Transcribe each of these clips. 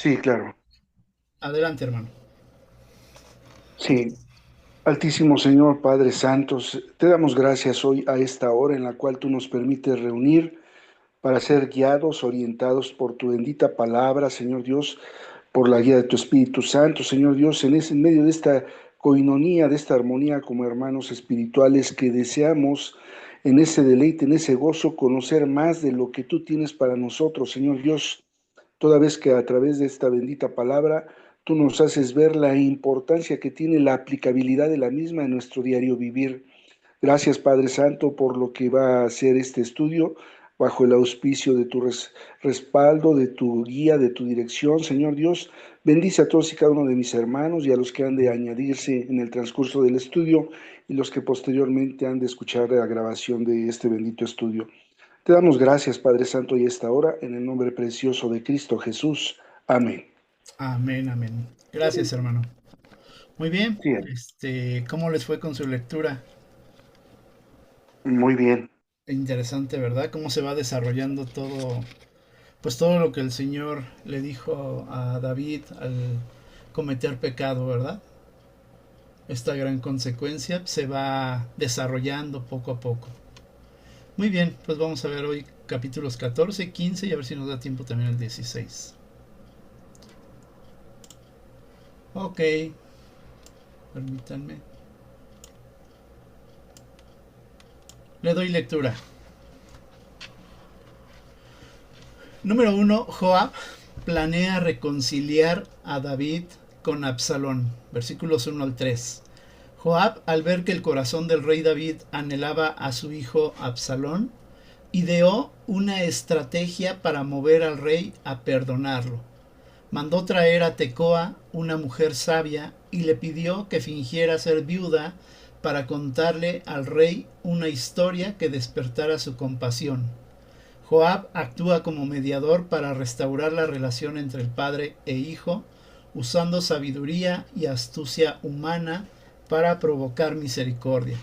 Sí, claro. Adelante, hermano. Sí. Altísimo Señor, Padre Santos, te damos gracias hoy a esta hora en la cual tú nos permites reunir para ser guiados, orientados por tu bendita palabra, Señor Dios, por la guía de tu Espíritu Santo, Señor Dios, en medio de esta coinonía, de esta armonía como hermanos espirituales que deseamos en ese deleite, en ese gozo, conocer más de lo que tú tienes para nosotros, Señor Dios, toda vez que a través de esta bendita palabra tú nos haces ver la importancia que tiene la aplicabilidad de la misma en nuestro diario vivir. Gracias, Padre Santo, por lo que va a ser este estudio bajo el auspicio de tu respaldo, de tu guía, de tu dirección, Señor Dios. Bendice a todos y cada uno de mis hermanos y a los que han de añadirse en el transcurso del estudio y los que posteriormente han de escuchar la grabación de este bendito estudio. Te damos gracias, Padre Santo, y a esta hora, en el nombre precioso de Cristo Jesús. Amén. Amén, amén. Gracias, hermano. Muy bien. Sí, ¿Cómo les fue con su lectura? muy bien. Interesante, ¿verdad? Cómo se va desarrollando todo, pues todo lo que el Señor le dijo a David al cometer pecado, ¿verdad? Esta gran consecuencia se va desarrollando poco a poco. Muy bien, pues vamos a ver hoy capítulos 14, 15 y a ver si nos da tiempo también el 16. Ok, permítanme. Le doy lectura. Número uno, Joab planea reconciliar a David con Absalón. Versículos 1 al 3. Joab, al ver que el corazón del rey David anhelaba a su hijo Absalón, ideó una estrategia para mover al rey a perdonarlo. Mandó traer a Tecoa, una mujer sabia, y le pidió que fingiera ser viuda para contarle al rey una historia que despertara su compasión. Joab actúa como mediador para restaurar la relación entre el padre e hijo, usando sabiduría y astucia humana para provocar misericordia.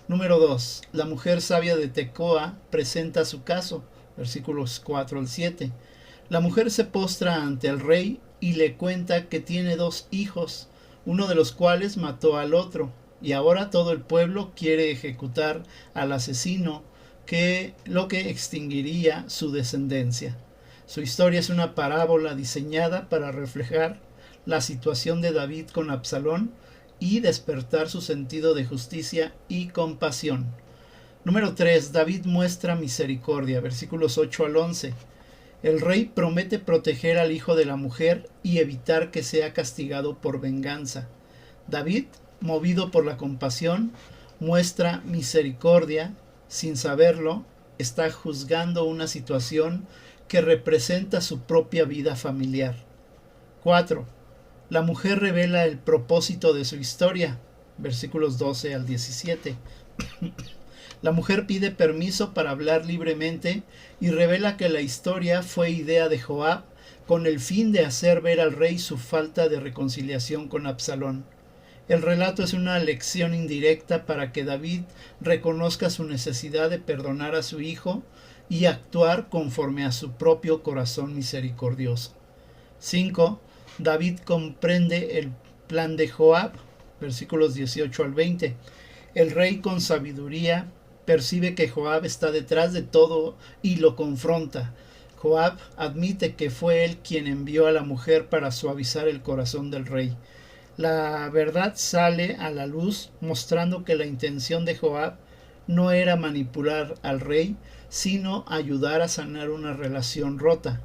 Número 2. La mujer sabia de Tecoa presenta su caso, versículos 4 al 7. La mujer se postra ante el rey y le cuenta que tiene dos hijos, uno de los cuales mató al otro, y ahora todo el pueblo quiere ejecutar al asesino, que lo que extinguiría su descendencia. Su historia es una parábola diseñada para reflejar la situación de David con Absalón y despertar su sentido de justicia y compasión. Número 3. David muestra misericordia, versículos 8 al 11. El rey promete proteger al hijo de la mujer y evitar que sea castigado por venganza. David, movido por la compasión, muestra misericordia. Sin saberlo, está juzgando una situación que representa su propia vida familiar. 4. La mujer revela el propósito de su historia. Versículos 12 al 17. La mujer pide permiso para hablar libremente y revela que la historia fue idea de Joab con el fin de hacer ver al rey su falta de reconciliación con Absalón. El relato es una lección indirecta para que David reconozca su necesidad de perdonar a su hijo y actuar conforme a su propio corazón misericordioso. 5. David comprende el plan de Joab, versículos 18 al 20. El rey con sabiduría percibe que Joab está detrás de todo y lo confronta. Joab admite que fue él quien envió a la mujer para suavizar el corazón del rey. La verdad sale a la luz mostrando que la intención de Joab no era manipular al rey, sino ayudar a sanar una relación rota.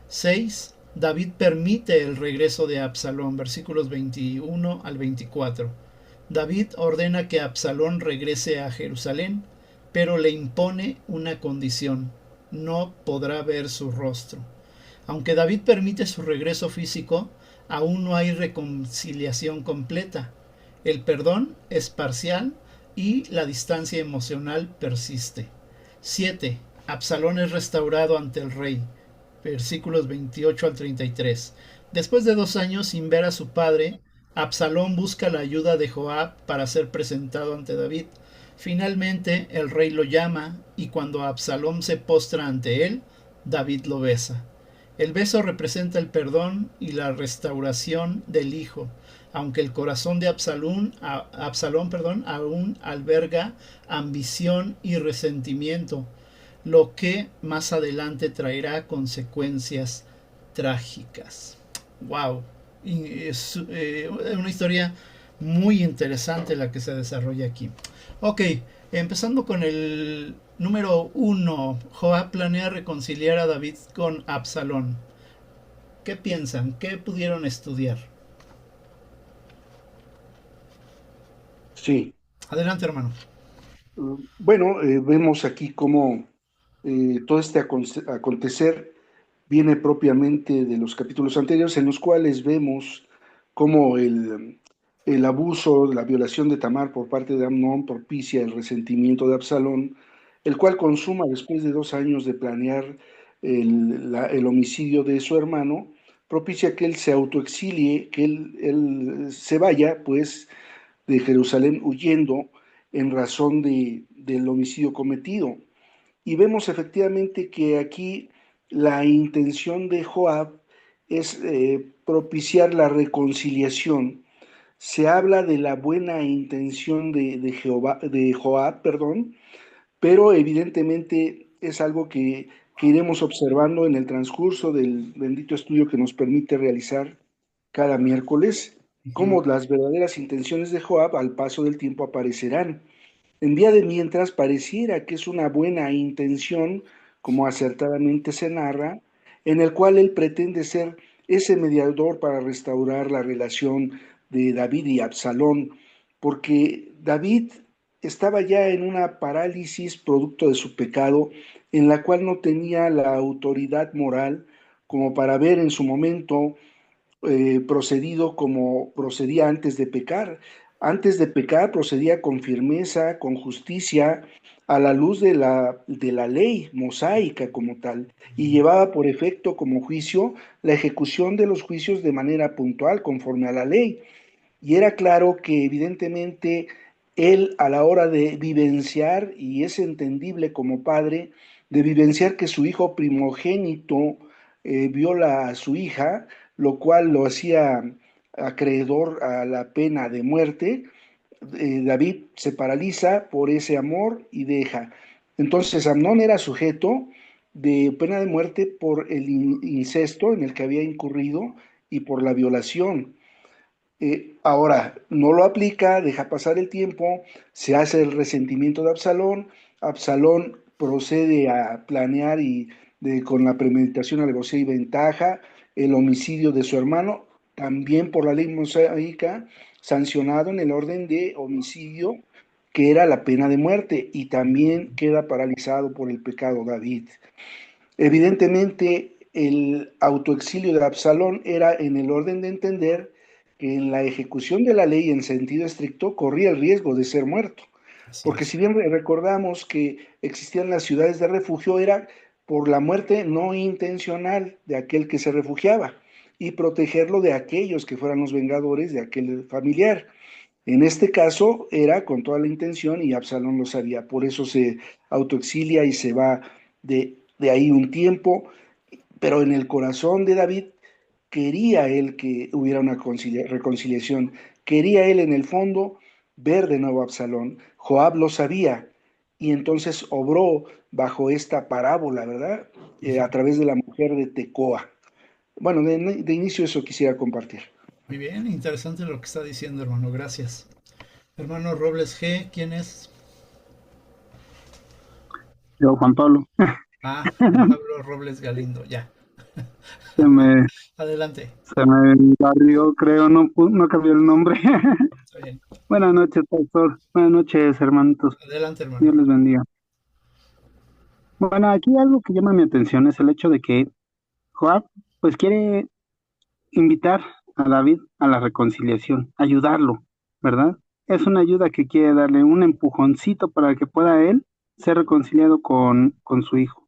6. David permite el regreso de Absalón, versículos 21 al 24. David ordena que Absalón regrese a Jerusalén, pero le impone una condición: no podrá ver su rostro. Aunque David permite su regreso físico, aún no hay reconciliación completa. El perdón es parcial y la distancia emocional persiste. 7. Absalón es restaurado ante el rey. Versículos 28 al 33. Después de 2 años sin ver a su padre, Absalón busca la ayuda de Joab para ser presentado ante David. Finalmente el rey lo llama y cuando Absalón se postra ante él, David lo besa. El beso representa el perdón y la restauración del hijo, aunque el corazón de Absalón, aún alberga ambición y resentimiento, lo que más adelante traerá consecuencias trágicas. ¡Wow! Es una historia muy interesante la que se desarrolla aquí. Ok, empezando con el número uno. Joab planea reconciliar a David con Absalón. ¿Qué piensan? ¿Qué pudieron estudiar? Sí. Adelante, hermano. Bueno, vemos aquí cómo todo este acontecer viene propiamente de los capítulos anteriores, en los cuales vemos cómo el abuso, la violación de Tamar por parte de Amnón propicia el resentimiento de Absalón, el cual consuma después de 2 años de planear el homicidio de su hermano, propicia que él se autoexilie, que él se vaya, pues, de Jerusalén huyendo en razón del homicidio cometido. Y vemos efectivamente que aquí la intención de Joab es propiciar la reconciliación. Se habla de la buena intención de Joab, perdón, pero evidentemente es algo que iremos observando en el transcurso del bendito estudio que nos permite realizar cada miércoles, Ujú. cómo las verdaderas intenciones de Joab al paso del tiempo aparecerán. En día de mientras pareciera que es una buena intención, como acertadamente se narra, en el cual él pretende ser ese mediador para restaurar la relación de David y Absalón, porque David estaba ya en una parálisis producto de su pecado, en la cual no tenía la autoridad moral como para ver en su momento procedido como procedía antes de pecar. Antes de pecar procedía con firmeza, con justicia, a la luz de la ley mosaica como tal, y llevaba por efecto como juicio la ejecución de los juicios de manera puntual, conforme a la ley. Y era claro que evidentemente él a la hora de vivenciar, y es entendible como padre, de vivenciar que su hijo primogénito viola a su hija, lo cual lo hacía acreedor a la pena de muerte. David se paraliza por ese amor y deja. Entonces Amnón era sujeto de pena de muerte por el incesto en el que había incurrido y por la violación. Ahora, no lo aplica, deja pasar el tiempo, se hace el resentimiento de Absalón, Absalón procede a planear y con la premeditación, alevosía y ventaja el homicidio de su hermano, también por la ley mosaica, sancionado en el orden de homicidio, que era la pena de muerte, y también queda paralizado por el pecado David. Evidentemente, el autoexilio de Absalón era en el orden de entender que en la ejecución de la ley en sentido estricto corría el riesgo de ser muerto. Así Porque es. si bien recordamos que existían las ciudades de refugio, era por la muerte no intencional de aquel que se refugiaba y protegerlo de aquellos que fueran los vengadores de aquel familiar. En este caso era con toda la intención y Absalón lo sabía, por eso se autoexilia y se va de ahí un tiempo, pero en el corazón de David quería él que hubiera una reconciliación, quería él en el fondo ver de nuevo a Absalón. Joab lo sabía y entonces obró bajo esta parábola, ¿verdad? A través de la mujer de Tecoa. Bueno, de inicio eso quisiera compartir. Muy bien, interesante lo que está diciendo, hermano. Gracias. Hermano Robles G, ¿quién es? Yo, Juan Pablo, Juan Pablo Robles Galindo, ya. se me, Adelante. se me barrió, creo, no, no cambió el nombre. Está bien. Buenas noches, pastor. Buenas noches, hermanitos. Adelante, hermano. Dios les bendiga. Bueno, aquí algo que llama mi atención es el hecho de que Joab, pues quiere invitar a David a la reconciliación, ayudarlo, ¿verdad? Es una ayuda que quiere darle un empujoncito para que pueda él ser reconciliado con su hijo,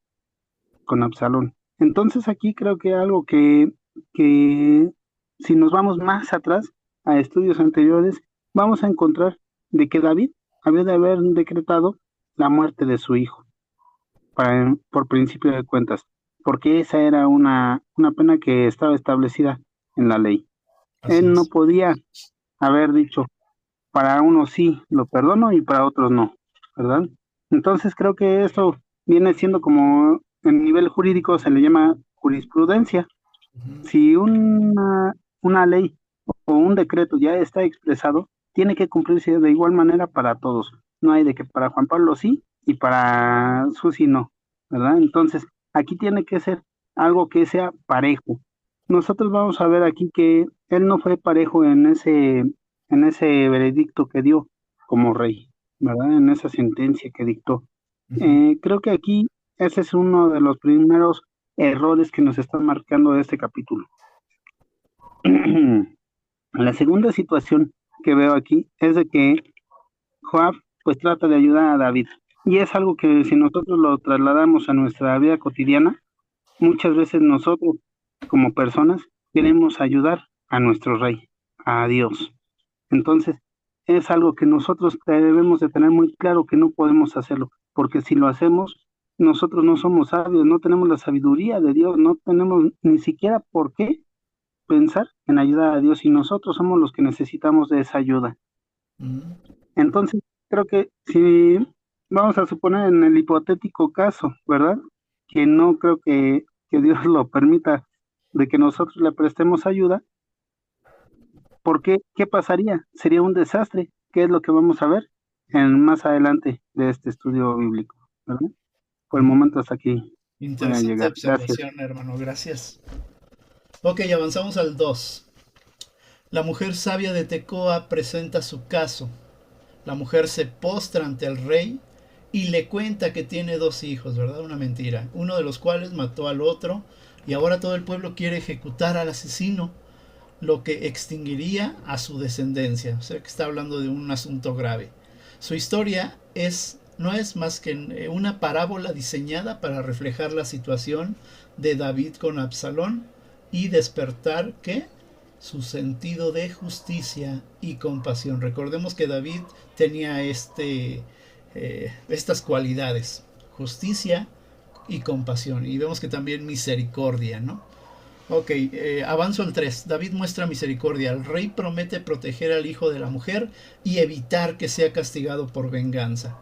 con Absalón. Entonces aquí creo que algo que si nos vamos más atrás a estudios anteriores, vamos a encontrar de que David había de haber decretado la muerte de su hijo, por principio de cuentas, porque esa era una pena que estaba establecida en la ley. Así Él no es. podía haber dicho, para unos sí lo perdono y para otros no, ¿verdad? Entonces creo que eso viene siendo como en nivel jurídico se le llama jurisprudencia. Ujú. Si una ley o un decreto ya está expresado, tiene que cumplirse de igual manera para todos. No hay de que para Juan Pablo sí y para Susi no, ¿verdad? Entonces, aquí tiene que ser algo que sea parejo. Nosotros vamos a ver aquí que él no fue parejo en ese veredicto que dio como rey, ¿verdad? En esa sentencia que dictó. Ujú. Creo que aquí ese es uno de los primeros errores que nos están marcando de este capítulo. La segunda situación que veo aquí es de que Joab pues trata de ayudar a David. Y es algo que si nosotros lo trasladamos a nuestra vida cotidiana, muchas veces nosotros como personas queremos ayudar a nuestro rey, a Dios. Entonces, es algo que nosotros debemos de tener muy claro que no podemos hacerlo, porque si lo hacemos, nosotros no somos sabios, no tenemos la sabiduría de Dios, no tenemos ni siquiera por qué pensar en ayudar a Dios y nosotros somos los que necesitamos de esa ayuda. Ujú. Entonces, creo que si vamos a suponer en el hipotético caso, ¿verdad? Que no creo que Dios lo permita de que nosotros le prestemos ayuda, ¿por qué? ¿Qué pasaría? Sería un desastre, que es lo que vamos a ver en más adelante de este estudio bíblico, ¿verdad? Por el Ujú. momento hasta aquí voy a Interesante llegar. Gracias. observación, hermano. Gracias. Ok, avanzamos al 2. La mujer sabia de Tecoa presenta su caso. La mujer se postra ante el rey y le cuenta que tiene dos hijos, ¿verdad? Una mentira. Uno de los cuales mató al otro y ahora todo el pueblo quiere ejecutar al asesino, lo que extinguiría a su descendencia. O sea que está hablando de un asunto grave. Su historia no es más que una parábola diseñada para reflejar la situación de David con Absalón y despertar que su sentido de justicia y compasión. Recordemos que David tenía estas cualidades, justicia y compasión. Y vemos que también misericordia, ¿no? Ok, avanzo al 3. David muestra misericordia. El rey promete proteger al hijo de la mujer y evitar que sea castigado por venganza.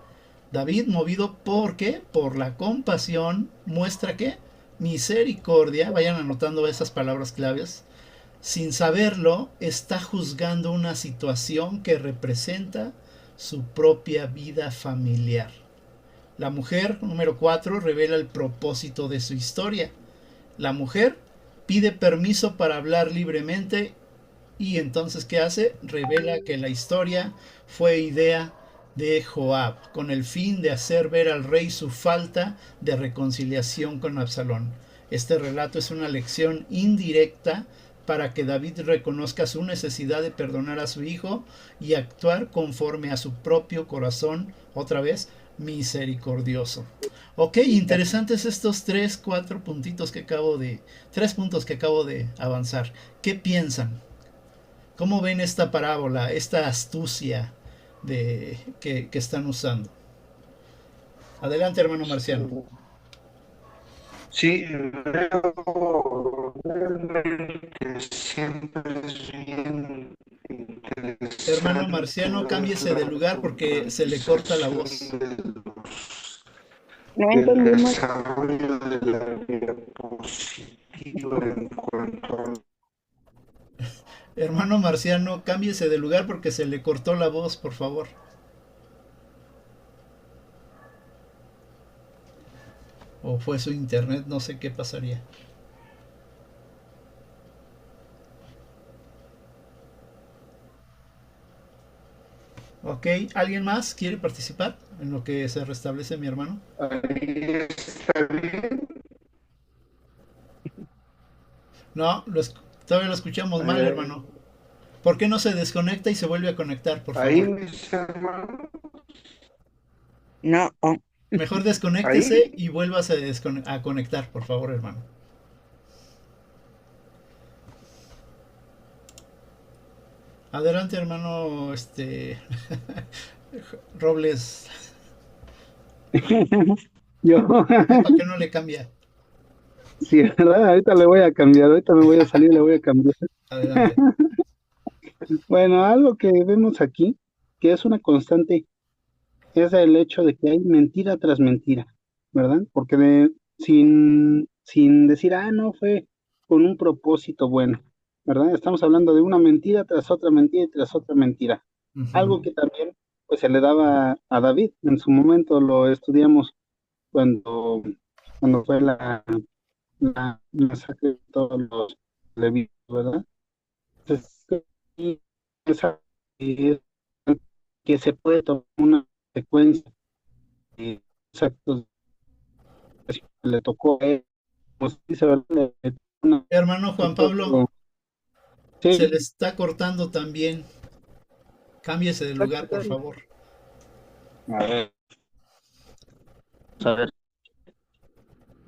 David, movido por qué? Por la compasión, muestra que misericordia, vayan anotando esas palabras claves, sin saberlo, está juzgando una situación que representa su propia vida familiar. La mujer, número 4, revela el propósito de su historia. La mujer pide permiso para hablar libremente y entonces ¿qué hace? Revela que la historia fue idea de Joab, con el fin de hacer ver al rey su falta de reconciliación con Absalón. Este relato es una lección indirecta para que David reconozca su necesidad de perdonar a su hijo y actuar conforme a su propio corazón, otra vez, misericordioso. Ok, interesantes estos tres puntos que acabo de avanzar. ¿Qué piensan? ¿Cómo ven esta parábola, esta astucia que están usando? Adelante, hermano Marciano. Sí, veo realmente siempre es bien Hermano interesante Marciano, ver cámbiese de la lugar porque se le corta la conversación voz. No del entendimos. desarrollo de la diapositiva en cuanto a Hermano Marciano, cámbiese de lugar porque se le cortó la voz, por favor. O fue su internet, no sé qué pasaría. Ok, ¿alguien más quiere participar en lo que se restablece mi hermano? ahí está bien. No, todavía lo escuchamos mal, Eh, hermano. ¿Por qué no se desconecta y se vuelve a conectar, por ahí, favor? mis hermanos, No, oh, Mejor desconéctese ahí. y vuelvas a conectar, por favor, hermano. Adelante, hermano, Robles. Yo, ¿Para qué no le cambia? Sí, ¿verdad? Ahorita le voy a cambiar, ahorita me voy a salir, le voy a cambiar. Adelante. Bueno, algo que vemos aquí, que es una constante, es el hecho de que hay mentira tras mentira, ¿verdad? Porque sin decir, no fue con un propósito bueno, ¿verdad? Estamos hablando de una mentira tras otra mentira y tras otra mentira. Algo Ujú. que también pues se le daba a David, en su momento lo estudiamos cuando, cuando fue la masacre de todos los levitas, ¿verdad? Entonces, y esa- y que se puede tomar una secuencia de actos que le tocó a él, como se dice, ¿verdad? Una, Hermano Juan Pablo, tocó- se sí, le está cortando también. Cámbiese de lugar, por favor. a ver, a ver,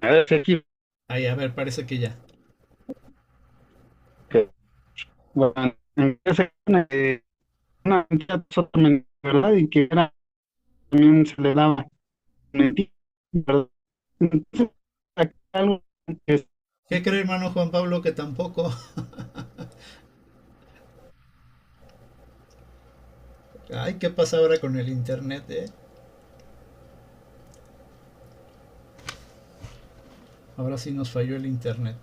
a ver, si aquí, Ahí, a ver, parece que ya. que, bueno, en esa una mentira otra mentira, ¿verdad? Y que era, también se le daba mentira, ¿verdad? Entonces, aquí algo que es ¿Qué cree, hermano Juan Pablo? Que tampoco. Ay, ¿qué pasa ahora con el internet, eh? Ahora sí nos falló el internet.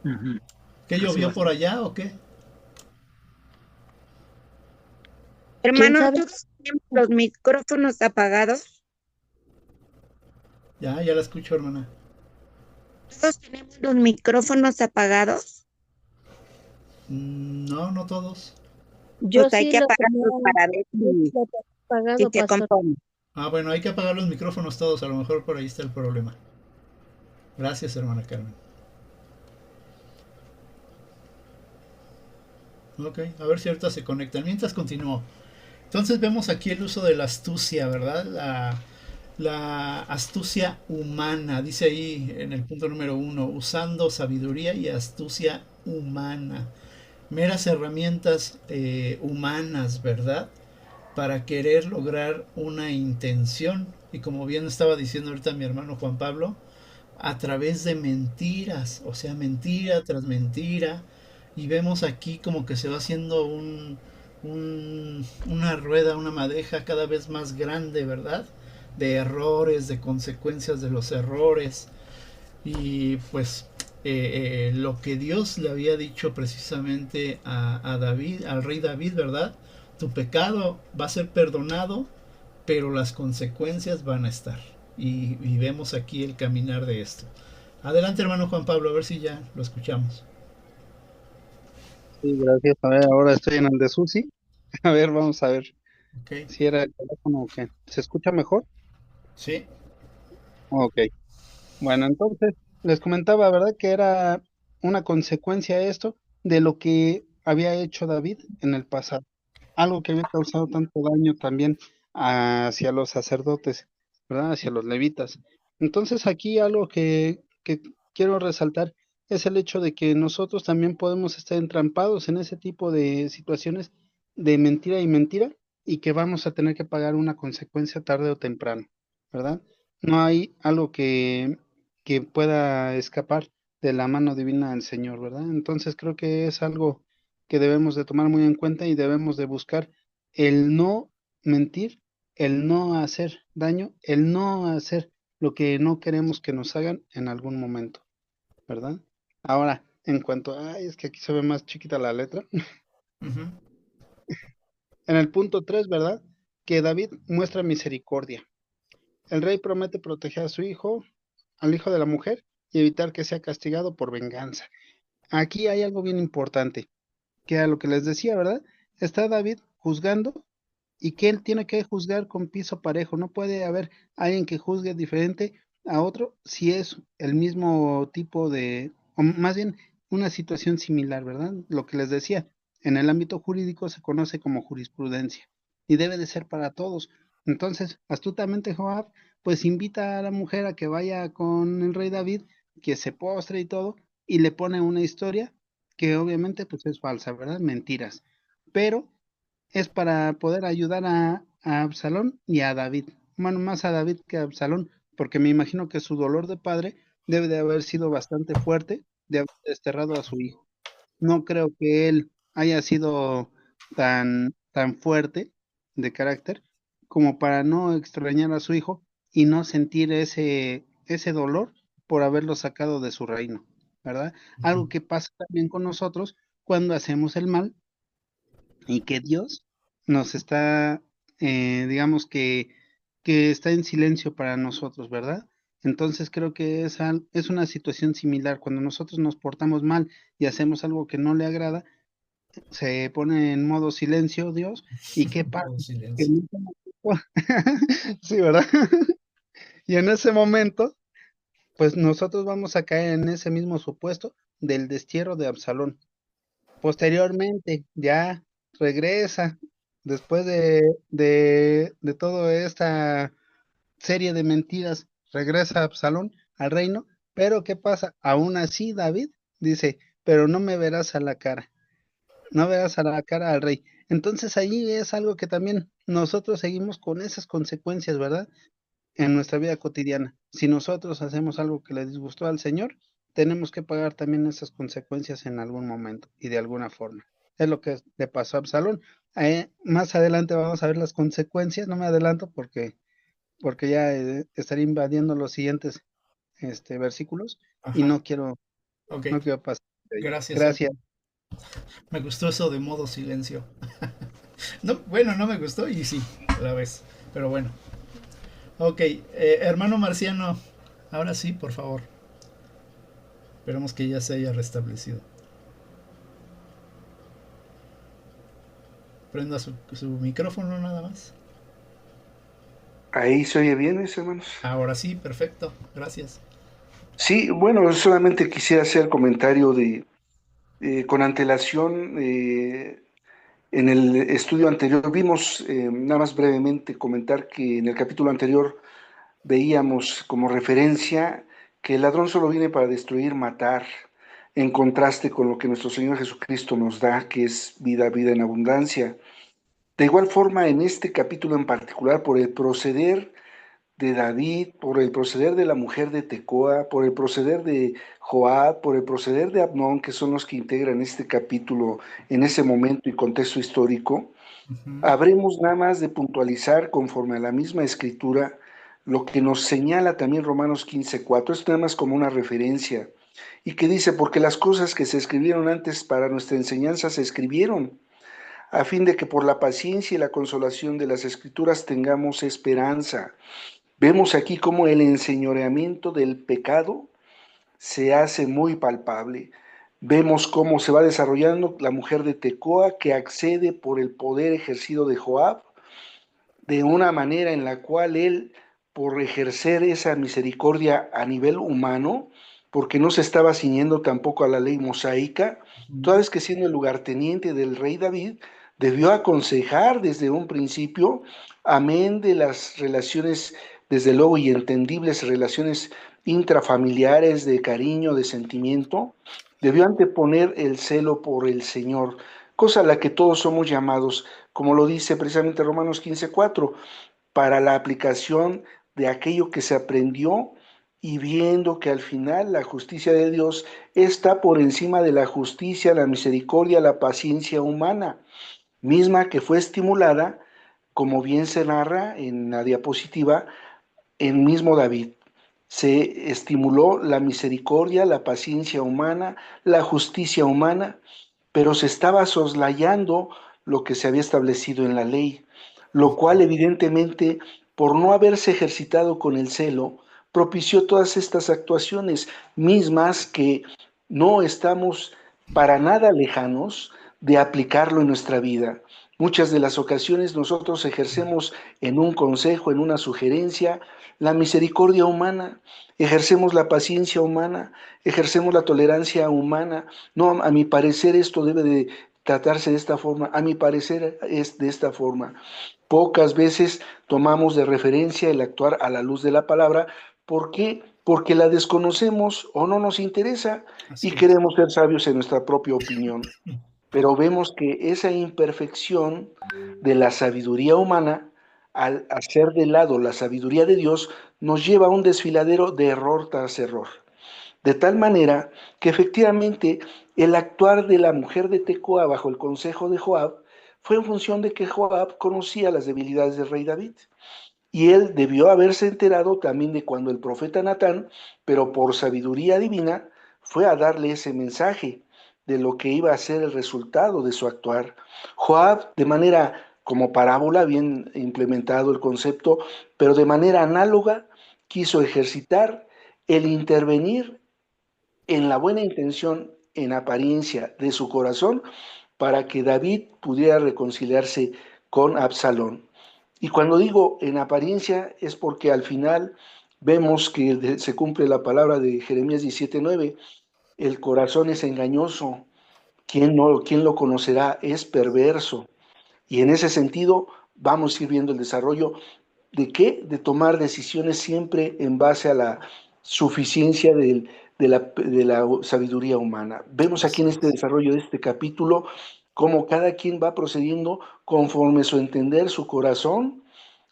ujú, ¿Qué así va llovió a por ser. allá o qué? ¿Quién Hermano, sabe? todos tenemos los micrófonos apagados. Ya la escucho, hermana. Todos tenemos los micrófonos apagados. No, no todos. Yo Pues hay sí que lo apagarlos tenía para ver si apagado, se pastor. compone. Ah, bueno, hay que apagar los micrófonos todos. A lo mejor por ahí está el problema. Gracias, hermana Carmen. Ok, a ver si ahorita se conectan. Mientras continúo. Entonces vemos aquí el uso de la astucia, ¿verdad? La astucia humana, dice ahí en el punto número uno, usando sabiduría y astucia humana. Meras herramientas humanas, ¿verdad? Para querer lograr una intención. Y como bien estaba diciendo ahorita mi hermano Juan Pablo, a través de mentiras, o sea, mentira tras mentira. Y vemos aquí como que se va haciendo una rueda, una madeja cada vez más grande, ¿verdad? De errores, de consecuencias de los errores. Y pues lo que Dios le había dicho precisamente a David, al rey David, ¿verdad? Tu pecado va a ser perdonado, pero las consecuencias van a estar. Y vemos aquí el caminar de esto. Adelante, hermano Juan Pablo, a ver si ya lo escuchamos. Sí, gracias. A ver, ahora estoy en el de Susi. A ver, vamos a ver Ok, si era el teléfono o qué. ¿Se escucha mejor? sí. Ok. Bueno, entonces les comentaba, ¿verdad? Que era una consecuencia esto de lo que había hecho David en el pasado. Algo que había causado tanto daño también hacia los sacerdotes, ¿verdad? Hacia los levitas. Entonces aquí algo que quiero resaltar es el hecho de que nosotros también podemos estar entrampados en ese tipo de situaciones de mentira y mentira y que vamos a tener que pagar una consecuencia tarde o temprano, ¿verdad? No hay algo que pueda escapar de la mano divina del Señor, ¿verdad? Entonces creo que es algo que debemos de tomar muy en cuenta y debemos de buscar el no mentir, el no hacer daño, el no hacer lo que no queremos que nos hagan en algún momento, ¿verdad? Ahora, en cuanto, es que aquí se ve más chiquita la letra, Ujú. en el punto 3, ¿verdad? Que David muestra misericordia. El rey promete proteger a su hijo, al hijo de la mujer, y evitar que sea castigado por venganza. Aquí hay algo bien importante, que a lo que les decía, ¿verdad? Está David juzgando y que él tiene que juzgar con piso parejo. No puede haber alguien que juzgue diferente a otro si es el mismo tipo de, o más bien una situación similar, ¿verdad? Lo que les decía, en el ámbito jurídico se conoce como jurisprudencia y debe de ser para todos. Entonces, astutamente Joab, pues invita a la mujer a que vaya con el rey David, que se postre y todo, y le pone una historia que obviamente pues es falsa, ¿verdad? Mentiras. Pero es para poder ayudar a Absalón y a David. Bueno, más a David que a Absalón, porque me imagino que su dolor de padre debe de haber sido bastante fuerte de haber desterrado a su hijo. No creo que él haya sido tan fuerte de carácter como para no extrañar a su hijo y no sentir ese dolor por haberlo sacado de su reino, ¿verdad? Algo que pasa también con nosotros cuando hacemos el mal y que Dios nos está, digamos que está en silencio para nosotros, ¿verdad? Entonces creo que es una situación similar. Cuando nosotros nos portamos mal y hacemos algo que no le agrada, se pone en modo silencio Dios. ¿Y qué pasa? Todo Que silencio. en ese momento- Sí, ¿verdad? Y en ese momento, pues nosotros vamos a caer en ese mismo supuesto del destierro de Absalón. Posteriormente, ya regresa, después de toda esta serie de mentiras, regresa Absalón al reino, pero ¿qué pasa? Aún así, David dice, pero no me verás a la cara, no verás a la cara al rey. Entonces ahí es algo que también nosotros seguimos con esas consecuencias, ¿verdad? En nuestra vida cotidiana. Si nosotros hacemos algo que le disgustó al Señor, tenemos que pagar también esas consecuencias en algún momento y de alguna forma. Es lo que le pasó a Absalón. Más adelante vamos a ver las consecuencias, no me adelanto porque ya estaría invadiendo los siguientes versículos y Ajá. Ok. no quiero pasar de ahí. Gracias, Gracias. hermano. Me gustó eso de modo silencio. No, bueno, no me gustó y sí, a la vez. Pero bueno. Ok, hermano Marciano, ahora sí, por favor. Esperemos que ya se haya restablecido. Prenda su micrófono nada más. Ahí se oye bien, mis hermanos. Ahora sí, perfecto. Gracias. Sí, bueno, solamente quisiera hacer comentario con antelación. En el estudio anterior vimos, nada más brevemente comentar que en el capítulo anterior veíamos como referencia que el ladrón solo viene para destruir, matar, en contraste con lo que nuestro Señor Jesucristo nos da, que es vida, vida en abundancia. De igual forma, en este capítulo en particular, por el proceder de David, por el proceder de la mujer de Tecoa, por el proceder de Joab, por el proceder de Abnón, que son los que integran este capítulo en ese momento y contexto histórico, Ujú. habremos nada más de puntualizar conforme a la misma escritura lo que nos señala también Romanos 15:4, es nada más como una referencia, y que dice, porque las cosas que se escribieron antes para nuestra enseñanza se escribieron, a fin de que por la paciencia y la consolación de las escrituras tengamos esperanza. Vemos aquí cómo el enseñoreamiento del pecado se hace muy palpable. Vemos cómo se va desarrollando la mujer de Tecoa que accede por el poder ejercido de Joab de una manera en la cual él, por ejercer esa misericordia a nivel humano, porque no se estaba ciñendo tampoco a la ley mosaica, toda vez que siendo el lugarteniente del rey David, debió aconsejar desde un principio, amén de las relaciones, desde luego, y entendibles relaciones intrafamiliares de cariño, de sentimiento, debió anteponer el celo por el Señor, cosa a la que todos somos llamados, como lo dice precisamente Romanos 15:4, para la aplicación de aquello que se aprendió y viendo que al final la justicia de Dios está por encima de la justicia, la misericordia, la paciencia humana, misma que fue estimulada, como bien se narra en la diapositiva, en mismo David. Se estimuló la misericordia, la paciencia humana, la justicia humana, pero se estaba soslayando lo que se había establecido en la ley, lo cual evidentemente, por no haberse ejercitado con el celo, propició todas estas actuaciones mismas que no estamos para nada lejanos de aplicarlo en nuestra vida. Muchas de las ocasiones nosotros ejercemos en un consejo, en una sugerencia, la misericordia humana, ejercemos la paciencia humana, ejercemos la tolerancia humana. No, a mi parecer esto debe de tratarse de esta forma, a mi parecer es de esta forma. Pocas veces tomamos de referencia el actuar a la luz de la palabra. ¿Por qué? Porque la desconocemos o no nos interesa y Así es. queremos ser sabios en nuestra propia opinión. Pero vemos que esa imperfección de la sabiduría humana, al hacer de lado la sabiduría de Dios, nos lleva a un desfiladero de error tras error. De tal manera que efectivamente el actuar de la mujer de Tecoa bajo el consejo de Joab fue en función de que Joab conocía las debilidades del rey David. Y él debió haberse enterado también de cuando el profeta Natán, pero por sabiduría divina, fue a darle ese mensaje de lo que iba a ser el resultado de su actuar. Joab, de manera como parábola, bien implementado el concepto, pero de manera análoga, quiso ejercitar el intervenir en la buena intención, en apariencia de su corazón, para que David pudiera reconciliarse con Absalón. Y cuando digo en apariencia es porque al final vemos que se cumple la palabra de Jeremías 17:9, el corazón es engañoso, ¿quién lo conocerá? Es perverso. Y en ese sentido vamos a ir viendo el desarrollo de qué, de tomar decisiones siempre en base a la suficiencia de la sabiduría humana. Vemos aquí en Así este es. desarrollo de este capítulo cómo cada quien va procediendo conforme su entender, su corazón,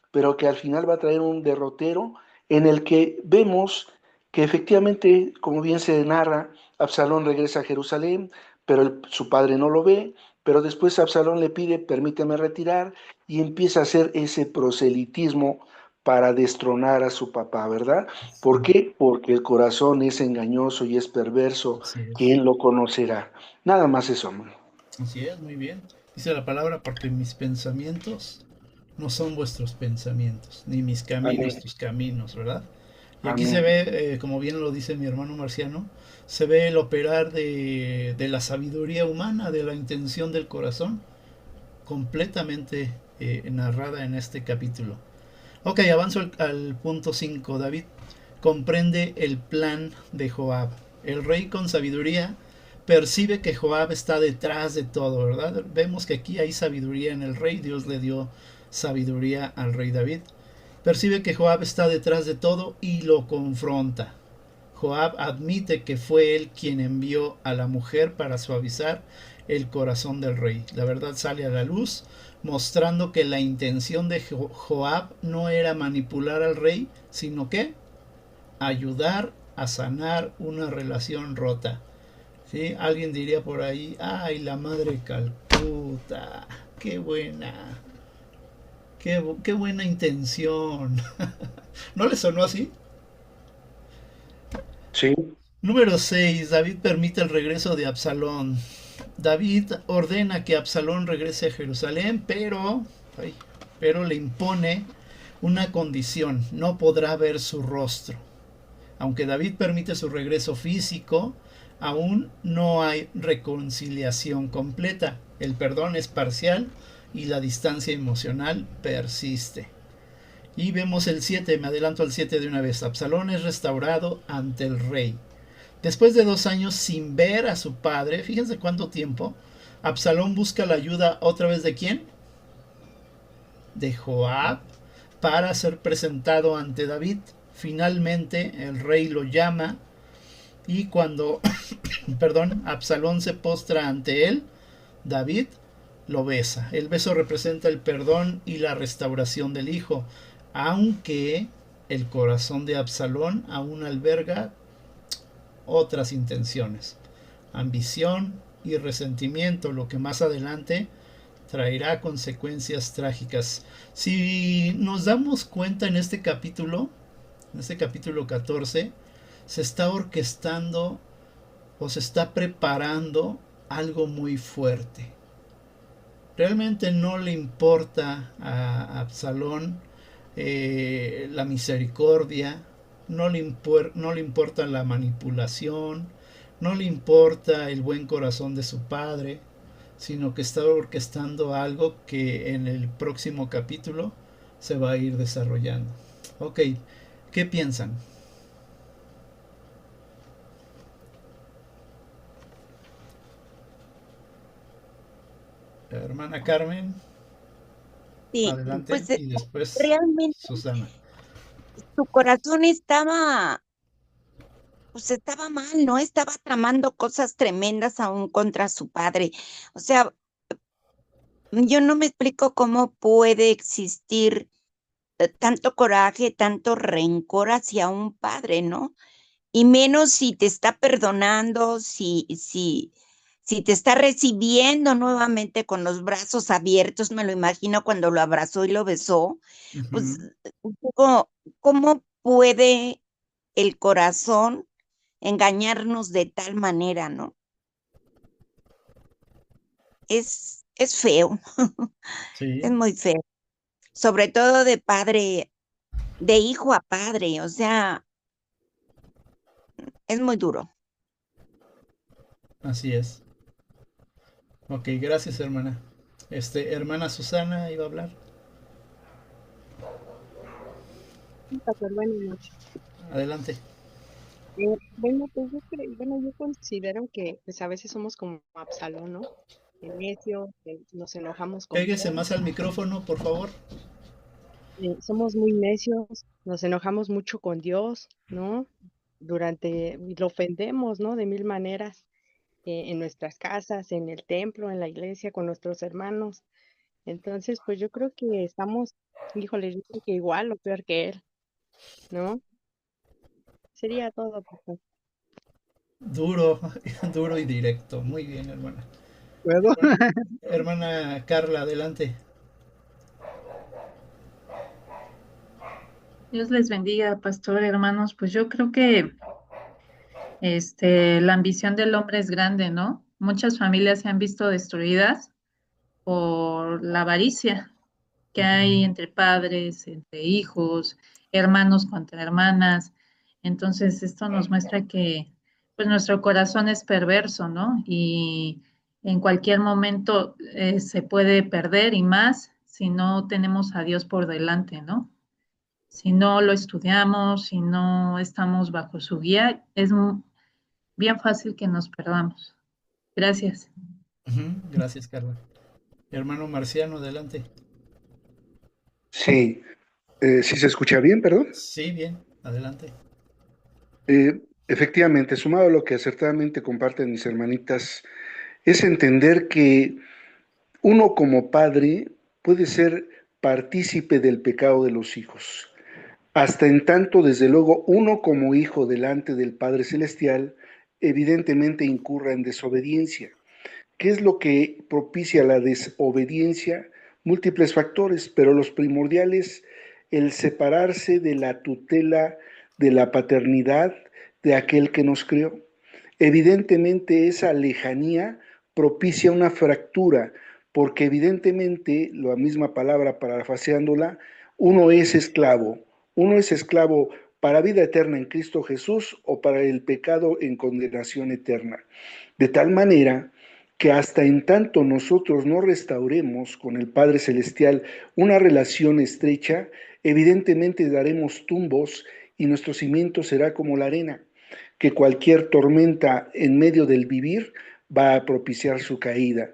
pero que al final va a traer un derrotero en el que vemos que efectivamente, como bien se narra, Absalón regresa a Jerusalén, pero su padre no lo ve, pero después Absalón le pide, permíteme retirar, y empieza a hacer ese proselitismo para destronar a su papá, ¿verdad? ¿Por Sí, qué? Porque el corazón es engañoso y es perverso. así es. ¿Quién lo conocerá? Nada más eso, hermano. Así es, muy bien. Dice la palabra, porque mis pensamientos no son vuestros pensamientos, ni mis caminos Amén. tus caminos, ¿verdad? Y aquí se Amén. ve, como bien lo dice mi hermano Marciano, se ve el operar de la sabiduría humana, de la intención del corazón, completamente narrada en este capítulo. Ok, avanzo al punto 5. David comprende el plan de Joab. El rey con sabiduría percibe que Joab está detrás de todo, ¿verdad? Vemos que aquí hay sabiduría en el rey, Dios le dio sabiduría al rey David. Percibe que Joab está detrás de todo y lo confronta. Joab admite que fue él quien envió a la mujer para suavizar el corazón del rey. La verdad sale a la luz, mostrando que la intención de Joab no era manipular al rey, sino que ayudar a sanar una relación rota. ¿Sí? Alguien diría por ahí, ay, la madre Calcuta, qué buena, qué buena intención. ¿No le sonó así? Sí, Número 6. David permite el regreso de Absalón. David ordena que Absalón regrese a Jerusalén, pero le impone una condición: no podrá ver su rostro. Aunque David permite su regreso físico, aún no hay reconciliación completa. El perdón es parcial y la distancia emocional persiste. Y vemos el 7, me adelanto al 7 de una vez. Absalón es restaurado ante el rey. Después de 2 años sin ver a su padre, fíjense cuánto tiempo, Absalón busca la ayuda otra vez de quién? De Joab, para ser presentado ante David. Finalmente el rey lo llama y cuando, perdón, Absalón se postra ante él, David lo besa. El beso representa el perdón y la restauración del hijo, aunque el corazón de Absalón aún alberga otras intenciones, ambición y resentimiento, lo que más adelante traerá consecuencias trágicas. Si nos damos cuenta en este capítulo 14, se está orquestando o se está preparando algo muy fuerte. Realmente no le importa a Absalón la misericordia, no le importa la manipulación, no le importa el buen corazón de su padre, sino que está orquestando algo que en el próximo capítulo se va a ir desarrollando. Ok, ¿qué piensan? La hermana Carmen, Sí, adelante, pues y después realmente Susana. su corazón estaba, pues estaba mal, ¿no? Estaba tramando cosas tremendas aún contra su padre. O sea, yo no me explico cómo puede existir tanto coraje, tanto rencor hacia un padre, ¿no? y menos si te está perdonando, si te está recibiendo nuevamente con los brazos abiertos, me lo imagino cuando lo abrazó y lo besó, pues, Ujú. ¿cómo puede el corazón engañarnos de tal manera, no? Es feo, es Sí, muy feo, sobre todo de padre, de hijo a padre, o sea, es muy duro. así es. Ok, gracias, hermana. Hermana Susana iba a hablar. Pastor, buenas noches. Adelante. Bueno, pues bueno, yo considero que pues a veces somos como Absalón, ¿no? Necios, que nos enojamos con Péguese todo, más al micrófono, por favor. somos muy necios, nos enojamos mucho con Dios, ¿no? Y lo ofendemos, ¿no? De mil maneras, en nuestras casas, en el templo, en la iglesia, con nuestros hermanos. Entonces, pues yo creo que estamos, híjole, yo creo que igual o peor que él, ¿no? Sería todo, pastor. Duro, duro y directo. Muy bien, hermana. ¿Puedo? Hermana Carla, adelante. Dios les bendiga, pastor, hermanos. Pues yo creo que la ambición del hombre es grande, ¿no? Muchas familias se han visto destruidas por la avaricia que hay Ujú. entre padres, entre hijos, hermanos contra hermanas. Entonces, esto nos muestra que pues nuestro corazón es perverso, ¿no? Y en cualquier momento se puede perder y más si no tenemos a Dios por delante, ¿no? Si no lo estudiamos, si no estamos bajo su guía, es bien fácil que nos perdamos. Gracias. Ujú, gracias, Carla. Hermano Marciano, adelante. Sí, ¿sí se escucha bien, perdón? Sí, bien, adelante. Efectivamente, sumado a lo que acertadamente comparten mis hermanitas, es entender que uno como padre puede ser partícipe del pecado de los hijos. Hasta en tanto, desde luego, uno como hijo delante del Padre Celestial, evidentemente incurra en desobediencia. ¿Qué es lo que propicia la desobediencia? Múltiples factores, pero los primordiales, el separarse de la tutela de la paternidad de aquel que nos crió. Evidentemente esa lejanía propicia una fractura, porque evidentemente, la misma palabra parafaseándola, uno es esclavo para vida eterna en Cristo Jesús o para el pecado en condenación eterna. De tal manera que hasta en tanto nosotros no restauremos con el Padre Celestial una relación estrecha, evidentemente daremos tumbos y nuestro cimiento será como la arena, que cualquier tormenta en medio del vivir va a propiciar su caída.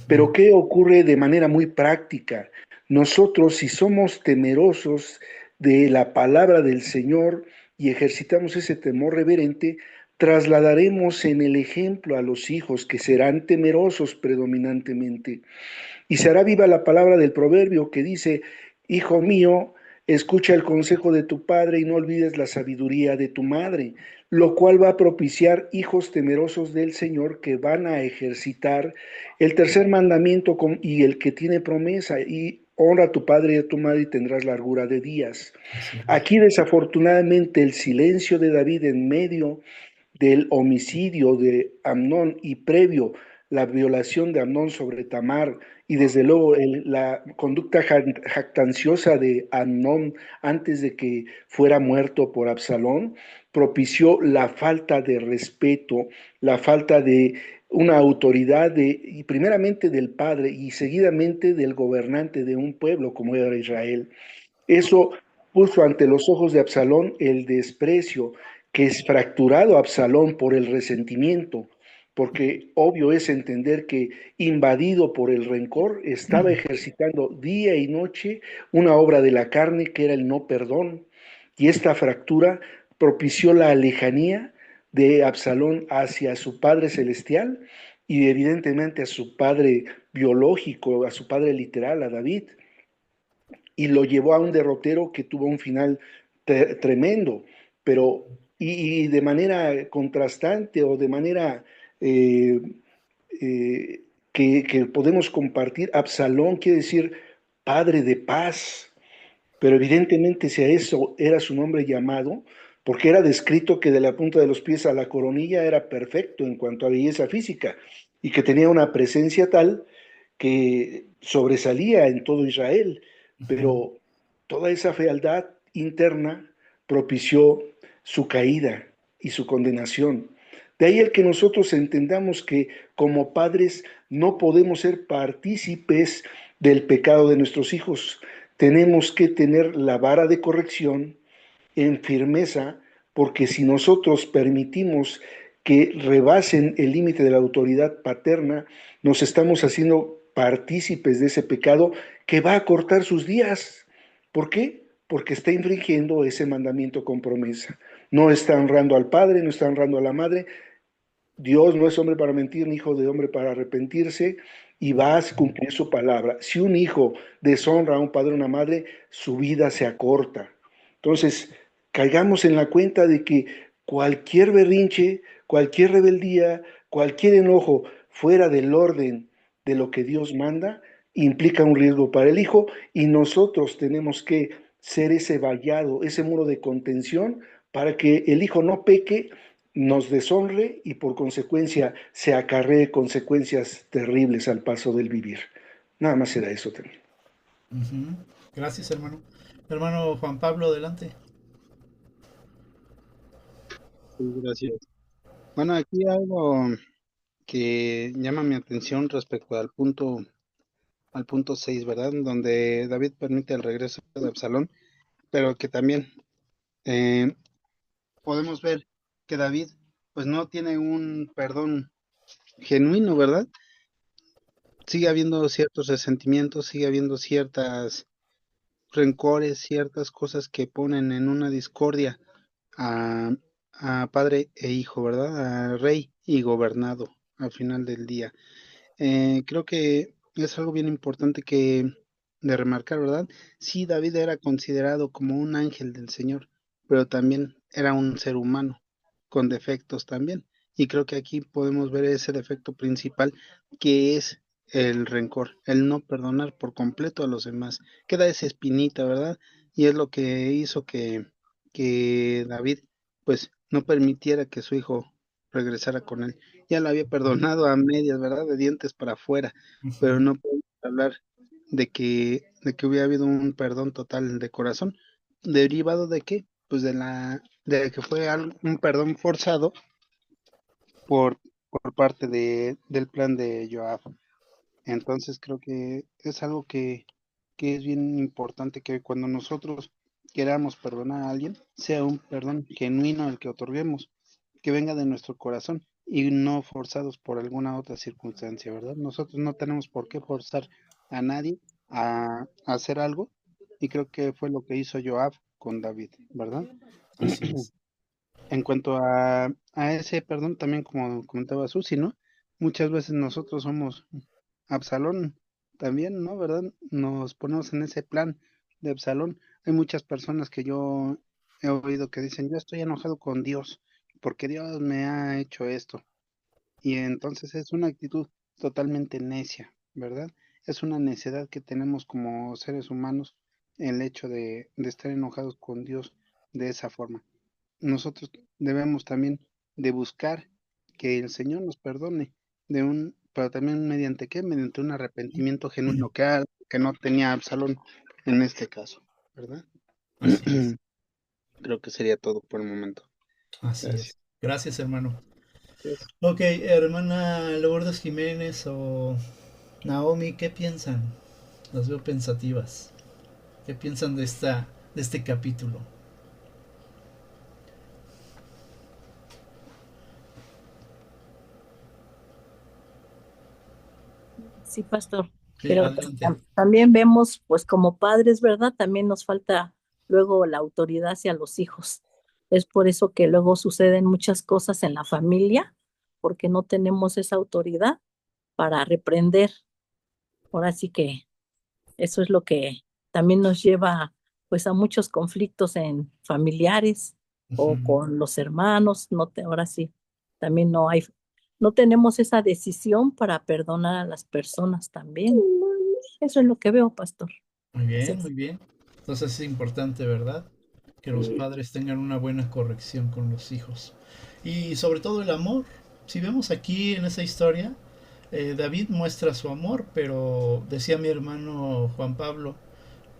Pero Ujú. ¿qué ocurre de manera muy práctica? Nosotros, si somos temerosos de la palabra del Señor y ejercitamos ese temor reverente, trasladaremos en el ejemplo a los hijos que serán temerosos predominantemente. Y se hará viva la palabra del proverbio que dice, hijo mío, escucha el consejo de tu padre y no olvides la sabiduría de tu madre, lo cual va a propiciar hijos temerosos del Señor que van a ejercitar el tercer mandamiento y el que tiene promesa, y honra a tu padre y a tu madre y tendrás largura de días. Así es. Aquí desafortunadamente el silencio de David en medio del homicidio de Amnón y previo la violación de Amnón sobre Tamar y desde luego la conducta jactanciosa de Amnón antes de que fuera muerto por Absalón, propició la falta de respeto, la falta de una autoridad y primeramente del padre y seguidamente del gobernante de un pueblo como era Israel. Eso puso ante los ojos de Absalón el desprecio, que es fracturado Absalón por el resentimiento, porque obvio es entender que invadido por el rencor, estaba ejercitando día y noche una obra de la carne que era el no perdón, y esta fractura propició la lejanía de Absalón hacia su padre celestial y evidentemente a su padre biológico, a su padre literal, a David, y lo llevó a un derrotero que tuvo un final tremendo. Pero y de manera contrastante o de manera eh, que podemos compartir. Absalón quiere decir padre de paz, pero evidentemente si a eso era su nombre llamado, porque era descrito que de la punta de los pies a la coronilla era perfecto en cuanto a belleza física y que tenía una presencia tal que sobresalía en todo Israel, Ujú. pero toda esa fealdad interna propició su caída y su condenación. De ahí el que nosotros entendamos que como padres no podemos ser partícipes del pecado de nuestros hijos. Tenemos que tener la vara de corrección en firmeza, porque si nosotros permitimos que rebasen el límite de la autoridad paterna, nos estamos haciendo partícipes de ese pecado que va a cortar sus días. ¿Por qué? Porque está infringiendo ese mandamiento con promesa. No está honrando al padre, no está honrando a la madre. Dios no es hombre para mentir, ni hijo de hombre para arrepentirse, y va a cumplir su palabra. Si un hijo deshonra a un padre o una madre, su vida se acorta. Entonces, caigamos en la cuenta de que cualquier berrinche, cualquier rebeldía, cualquier enojo fuera del orden de lo que Dios manda, implica un riesgo para el hijo, y nosotros tenemos que ser ese vallado, ese muro de contención para que el hijo no peque, nos deshonre y por consecuencia se acarree consecuencias terribles al paso del vivir. Nada más era eso también. Ujú. Gracias, hermano. Hermano Juan Pablo, adelante. Sí, gracias. Bueno, aquí algo que llama mi atención respecto al punto 6, ¿verdad? Donde David permite el regreso de Absalón, pero que también eh, podemos ver que David pues no tiene un perdón genuino, ¿verdad? Sigue habiendo ciertos resentimientos, sigue habiendo ciertas rencores, ciertas cosas que ponen en una discordia a, a padre e hijo, ¿verdad? A rey y gobernado al final del día. Creo que es algo bien importante que de remarcar, ¿verdad? Sí, David era considerado como un ángel del Señor, pero también era un ser humano con defectos también. Y creo que aquí podemos ver ese defecto principal que es el rencor, el no perdonar por completo a los demás. Queda esa espinita, ¿verdad? Y es lo que hizo que David pues no permitiera que su hijo regresara con él. Ya lo había perdonado a medias, ¿verdad? De dientes para afuera, pero Ujú. no podemos hablar de que hubiera habido un perdón total de corazón. ¿Derivado de qué? Pues de que fue un perdón forzado por parte del plan de Joab. Entonces creo que es algo que es bien importante que cuando nosotros queramos perdonar a alguien, sea un perdón genuino el que otorguemos, que venga de nuestro corazón y no forzados por alguna otra circunstancia, ¿verdad? Nosotros no tenemos por qué forzar a nadie a hacer algo y creo que fue lo que hizo Joab con David, ¿verdad? Así es. En cuanto a ese perdón, también como comentaba Susi, ¿no? Muchas veces nosotros somos Absalón también, ¿no? ¿Verdad? Nos ponemos en ese plan de Absalón. Hay muchas personas que yo he oído que dicen, yo estoy enojado con Dios porque Dios me ha hecho esto. Y entonces es una actitud totalmente necia, ¿verdad? Es una necedad que tenemos como seres humanos el hecho de estar enojados con Dios de esa forma. Nosotros debemos también de buscar que el Señor nos perdone pero también mediante qué, mediante un arrepentimiento genuino que no tenía Absalón en este caso, ¿verdad? Así es. Creo que sería todo por el momento. Así Gracias. es. Gracias, hermano. Gracias. Ok, hermana Lourdes Jiménez o Naomi, ¿qué piensan? Las veo pensativas. ¿Qué piensan de este capítulo? Sí, pastor, Sí, pero adelante. también vemos, pues como padres, ¿verdad? También nos falta luego la autoridad hacia los hijos. Es por eso que luego suceden muchas cosas en la familia, porque no tenemos esa autoridad para reprender. Ahora sí que eso es lo que también nos lleva pues a muchos conflictos en familiares o Ujú. con los hermanos, ahora sí, también no tenemos esa decisión para perdonar a las personas también. Eso es lo que veo, pastor. Muy bien, Gracias. muy bien. Entonces es importante, ¿verdad? Que los padres tengan una buena corrección con los hijos. Y sobre todo el amor. Si vemos aquí en esa historia, David muestra su amor, pero decía mi hermano Juan Pablo,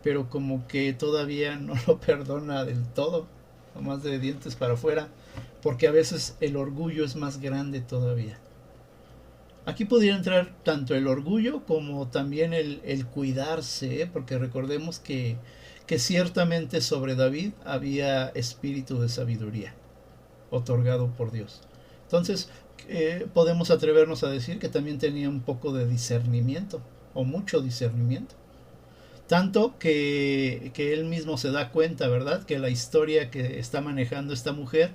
pero como que todavía no lo perdona del todo, nomás de dientes para afuera, porque a veces el orgullo es más grande todavía. Aquí podría entrar tanto el orgullo como también el cuidarse, ¿eh? Porque recordemos que ciertamente sobre David había espíritu de sabiduría otorgado por Dios. Entonces, podemos atrevernos a decir que también tenía un poco de discernimiento, o mucho discernimiento. Tanto que él mismo se da cuenta, ¿verdad? Que la historia que está manejando esta mujer,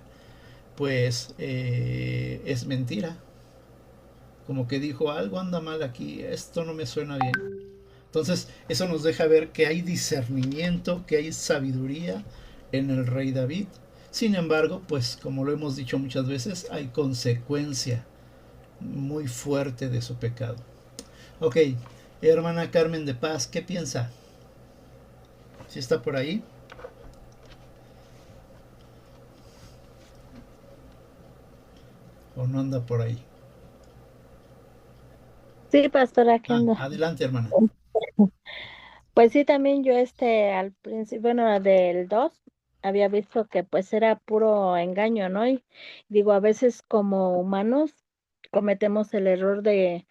pues es mentira. Como que dijo, algo anda mal aquí, esto no me suena bien. Entonces, eso nos deja ver que hay discernimiento, que hay sabiduría en el rey David. Sin embargo, pues como lo hemos dicho muchas veces, hay consecuencia muy fuerte de su pecado. Ok, hermana Carmen de Paz, ¿qué piensa? ¿Si está por ahí? ¿O no anda por ahí? Sí, pastora, ¿qué Ah, onda? adelante, hermana. Pues sí, también yo al principio, bueno, del 2 había visto que pues era puro engaño, ¿no? Y digo, a veces como humanos cometemos el error de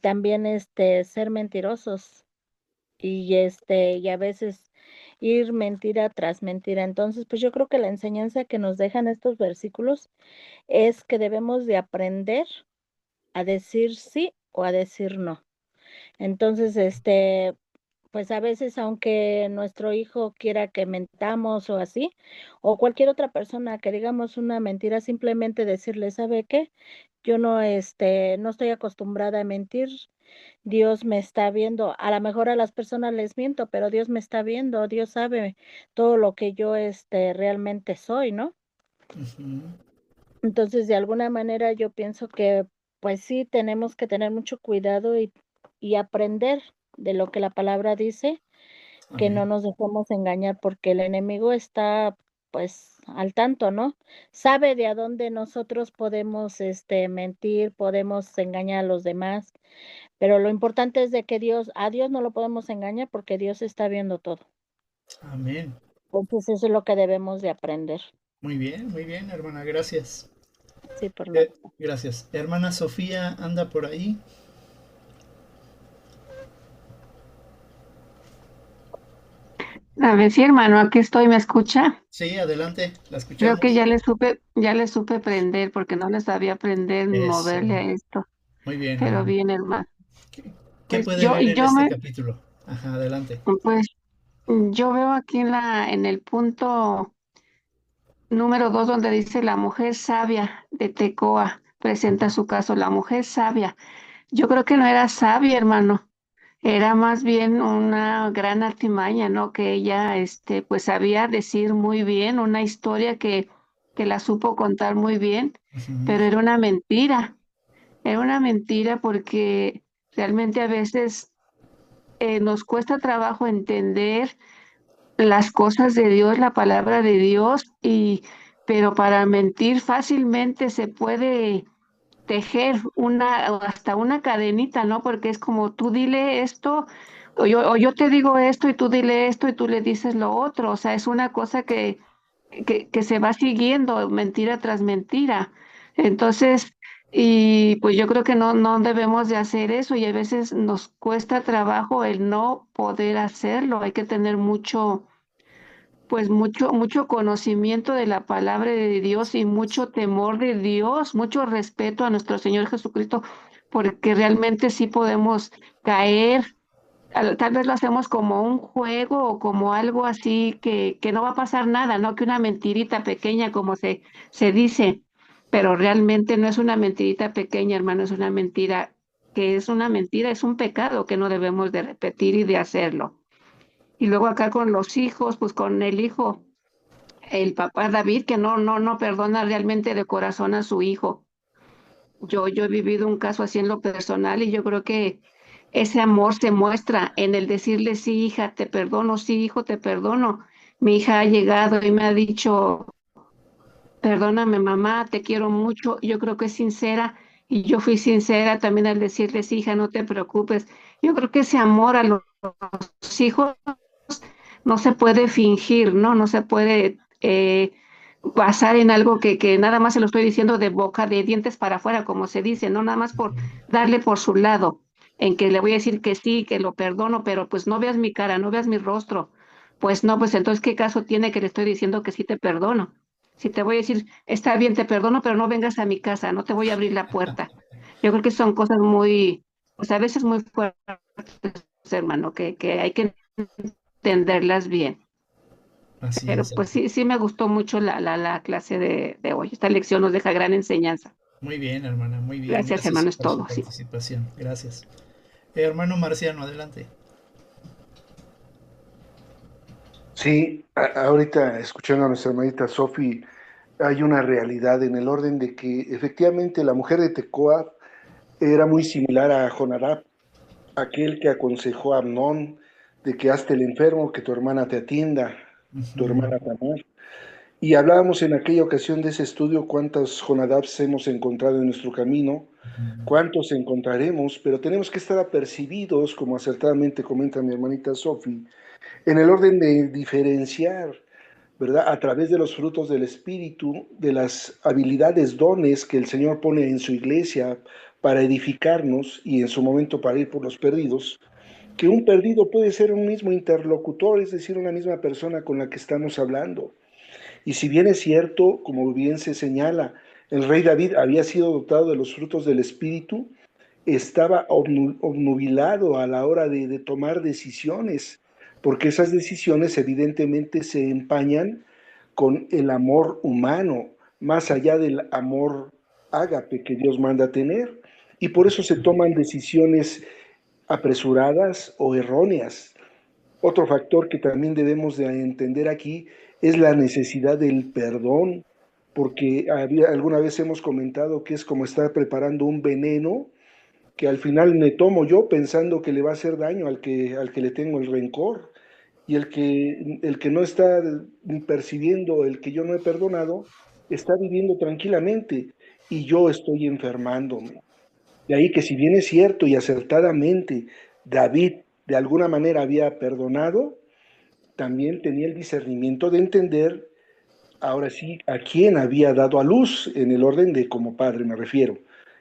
también ser mentirosos y a veces ir mentira tras mentira. Entonces, pues yo creo que la enseñanza que nos dejan estos versículos es que debemos de aprender a decir sí o a decir no. Entonces, pues a veces, aunque nuestro hijo quiera que mentamos o así, o cualquier otra persona que digamos una mentira, simplemente decirle, ¿sabe qué? Yo no estoy acostumbrada a mentir. Dios me está viendo. A lo mejor a las personas les miento, pero Dios me está viendo. Dios sabe todo lo que yo, realmente soy, ¿no? Ujú. Entonces, de alguna manera yo pienso que, pues sí, tenemos que tener mucho cuidado y aprender de lo que la palabra dice, que no Amén. nos dejemos engañar porque el enemigo está, pues, al tanto, ¿no? Sabe de a dónde nosotros podemos, mentir, podemos engañar a los demás, pero lo importante es de que a Dios no lo podemos engañar porque Dios está viendo todo. Amén. Entonces, eso es lo que debemos de aprender. Muy bien, hermana, gracias. Sí, por nada. Eh, gracias. Hermana Sofía, ¿anda por ahí? A ver, sí, hermano, aquí estoy, ¿me escucha? Sí, adelante, la Creo que escuchamos. ya le supe prender porque no le sabía prender ni Eso. moverle a esto. Muy bien, muy Pero bien. bien, hermano. ¿Qué Pues puede yo, ver en este capítulo? Ajá, adelante. pues yo veo aquí en el punto número 2 donde dice la mujer sabia de Tecoa presenta su caso. La mujer sabia. Yo creo que no era sabia, hermano. Era más bien una gran artimaña, ¿no? Que ella, pues sabía decir muy bien una historia que la supo contar muy bien, Ujú. pero era una mentira. Era una mentira porque realmente a veces nos cuesta trabajo entender las cosas de Dios, la palabra de Dios, pero para mentir fácilmente se puede tejer hasta una cadenita, ¿no? Porque es como tú dile esto, o yo te digo esto y tú dile esto y tú le dices lo otro. O sea, es una cosa que se va siguiendo mentira tras mentira. Entonces, y pues yo creo que no debemos de hacer eso y a veces nos cuesta trabajo el no poder hacerlo. Hay que tener mucho conocimiento de la palabra de Dios y mucho temor de Dios, mucho respeto a nuestro Señor Jesucristo, porque realmente sí podemos caer. Tal vez lo hacemos como un juego o como algo así que no va a pasar nada, ¿no? Que una mentirita pequeña, como se dice, pero realmente no es una mentirita pequeña, hermano, es una mentira que es una mentira, es un pecado que no debemos de repetir y de hacerlo. Y luego acá con los hijos, pues con el hijo. el papá David, que no perdona realmente de corazón a su hijo. Yo he vivido un caso así en lo personal y yo creo que ese amor se muestra en el decirle, sí, hija, te perdono, sí, hijo, te perdono. Mi hija ha llegado y me ha dicho, perdóname, mamá, te quiero mucho. Yo creo que es sincera y yo fui sincera también al decirles, hija, no te preocupes. Yo creo que ese amor a los hijos no se puede fingir, ¿no? No se puede basar en algo que nada más se lo estoy diciendo de boca, de dientes para afuera, como se dice, ¿no? Nada más por darle por su lado, en que le voy a decir que sí, que lo perdono, pero pues no veas mi cara, no veas mi rostro. Pues no, pues entonces, ¿qué caso tiene que le estoy diciendo que sí te perdono? Si te voy a decir, está bien, te perdono, pero no vengas a mi casa, no te voy a abrir la puerta. Yo creo que son cosas muy, pues a veces muy fuertes, hermano, que hay que entenderlas bien. Así Pero es. pues sí, sí me gustó mucho la clase de hoy. Esta lección nos deja gran enseñanza. Muy bien, hermana, muy bien. Gracias, Gracias hermano, es por su todo, sí. participación. Gracias. Hermano Marciano, adelante. Sí, ahorita escuchando a nuestra hermanita Sofi, hay una realidad en el orden de que efectivamente la mujer de Tecoa era muy similar a Jonadab, aquel que aconsejó a Amnón de que hazte el enfermo, que tu hermana te atienda, tu Ujú. hermana Tamar. Y hablábamos en aquella ocasión de ese estudio cuántos Jonadabs hemos encontrado en nuestro camino, cuántos encontraremos, pero tenemos que estar apercibidos, como acertadamente comenta mi hermanita Sofi, en el orden de diferenciar, ¿verdad? A través de los frutos del Espíritu, de las habilidades, dones que el Señor pone en su iglesia para edificarnos y en su momento para ir por los perdidos, que un perdido puede ser un mismo interlocutor, es decir, una misma persona con la que estamos hablando. Y si bien es cierto, como bien se señala, el rey David había sido dotado de los frutos del Espíritu, estaba obnubilado a la hora de tomar decisiones, porque esas decisiones evidentemente se empañan con el amor humano, más allá del amor ágape que Dios manda tener. Y por eso se toman decisiones apresuradas o erróneas. Otro factor que también debemos de entender aquí es la necesidad del perdón, porque alguna vez hemos comentado que es como estar preparando un veneno que al final me tomo yo pensando que le va a hacer daño al que le tengo el rencor. Y el que no está percibiendo el que yo no he perdonado, está viviendo tranquilamente y yo estoy enfermándome. De ahí que si bien es cierto y acertadamente David de alguna manera había perdonado, también tenía el discernimiento de entender, ahora sí, a quién había dado a luz, en el orden de como padre me refiero.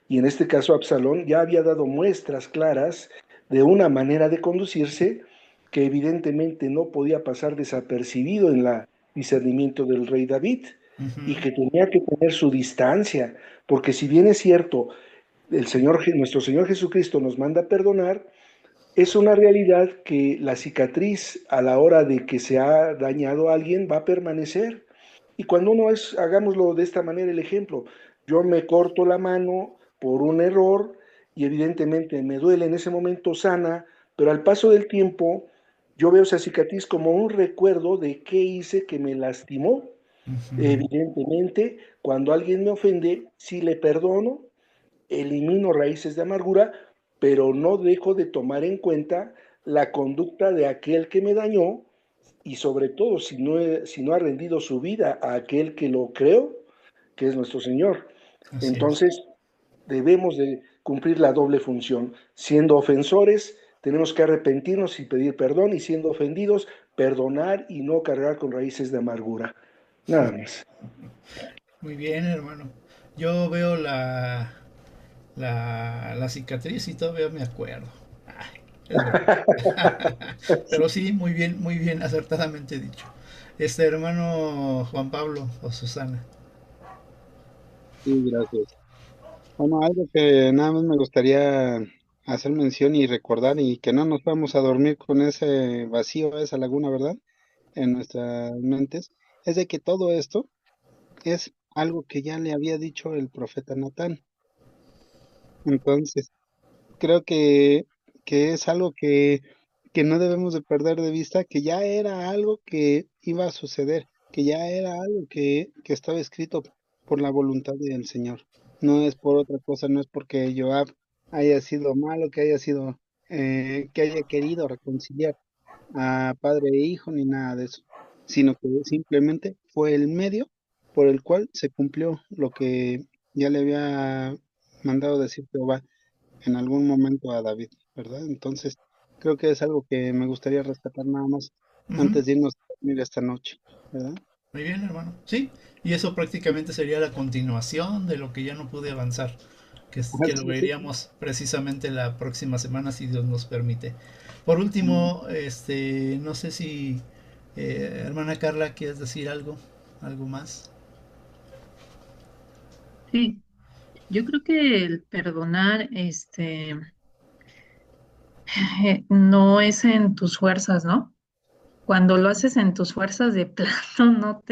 Y en este caso Absalón ya había dado muestras claras de una manera de conducirse que evidentemente no podía pasar desapercibido en el discernimiento del rey David y Ujú. que tenía que tener su distancia, porque si bien es cierto, nuestro Señor Jesucristo nos manda a perdonar, es una realidad que la cicatriz a la hora de que se ha dañado a alguien va a permanecer. Y cuando uno hagámoslo de esta manera, el ejemplo, yo me corto la mano por un error y evidentemente me duele en ese momento sana, pero al paso del tiempo yo veo esa cicatriz como un recuerdo de qué hice que me lastimó. Ujú. Evidentemente, cuando alguien me ofende, sí le perdono, elimino raíces de amargura, pero no dejo de tomar en cuenta la conducta de aquel que me dañó y sobre todo si no ha rendido su vida a aquel que lo creó, que es nuestro Señor. Así es. Entonces, debemos de cumplir la doble función. Siendo ofensores, tenemos que arrepentirnos y pedir perdón, y siendo ofendidos, perdonar y no cargar con raíces de amargura. Nada más. Muy bien, hermano. Yo veo la cicatriz y todavía me acuerdo. Ay, es broma. Pero sí, muy bien, acertadamente dicho. Hermano Juan Pablo o Susana. Sí, gracias. Bueno, algo que nada más me gustaría hacer mención y recordar y que no nos vamos a dormir con ese vacío, esa laguna, ¿verdad? En nuestras mentes, es de que todo esto es algo que ya le había dicho el profeta Natán. Entonces, creo que es algo que no debemos de perder de vista, que ya era algo que iba a suceder. que ya era algo que estaba escrito por la voluntad del Señor. No es por otra cosa, no es porque Joab haya sido malo, que haya querido reconciliar a padre e hijo, ni nada de eso, sino que simplemente fue el medio por el cual se cumplió lo que ya le había mandado decir Jehová en algún momento a David, ¿verdad? Entonces, creo que es algo que me gustaría rescatar nada más Ujú. antes de irnos a dormir esta noche, ¿verdad? Muy bien, hermano. Sí, y eso prácticamente sería la continuación de lo que ya no pude avanzar, que lo Así es. veríamos precisamente la próxima semana si Dios nos permite. Por último, no sé si hermana Carla, ¿quieres decir algo más? Sí, yo creo que el perdonar, no es en tus fuerzas, ¿no? Cuando lo haces en tus fuerzas de plano,